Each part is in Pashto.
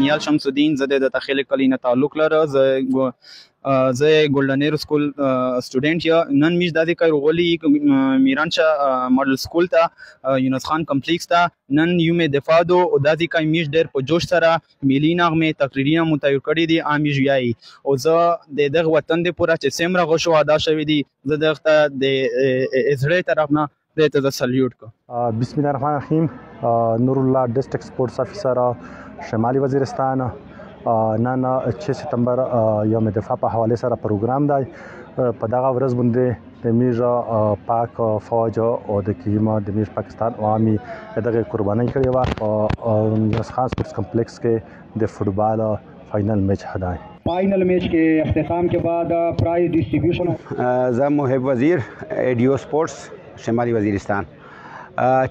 دانیال شمس الدین، زه د تخیل کلی نه تعلق لرم. زه ګولډن ایر سکول سټوډنټ یم. نن میش د دې کار غولي میرانشاه ماډل سکول ته یونس خان کمپلیکس ته نن یوم دفاع دو او د دې کار میش ډېر په جوش سره ملي نغمه تقریرونه متعین کړي دي امیش ویای او زه د دغه وطن د پورا چې سیمره غشو ادا شوی دي زه دغه د ازړې طرف نه ته سلیوټ کو. بسم الله الرحمن الرحیم. نور الله ډسټرکټ سپورټس افیسر شمالي وزیرستان. نن 6 سپتمبر یوم دفاع په حواله سره پروګرام دی. په دغه ورځ باندې د میژ پاک فوج او د کیما د میژ پاکستان عوامي دغه قرباني کړې و او یونس خان سپورټس کمپلیکس کې د فوټبال فائنل میچ هداي. فائنل میچ کے اختتام کے بعد پرائز ڈسٹریبیوشن. زه محب وزیر ایڈیو سپورٹس شمالی وزیرستان.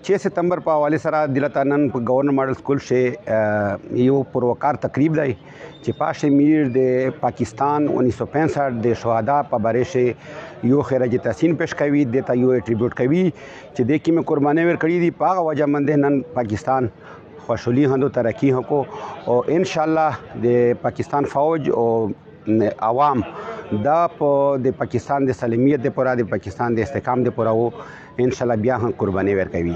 6 سپتمبر په حواله سره دلته نن په گورنر ماډل سکول شه یو پروکار تقریب دی چې پاشه میر د پاکستان 1965 د شهدا په باره شه یو خراج تحسین پیش کوي دته یو اټریبیوټ کوي چې د کیمه قرباني ورکړي دي په هغه وجه مند نن پاکستان خوشحالی هندو ترقی هکو او ان شاء الله د پاکستان فوج او عوام دا د پاکستان د سالمیت د پورا د پاکستان د استحکام د پورا ان شاء الله بیا هم قرباني ورکوي.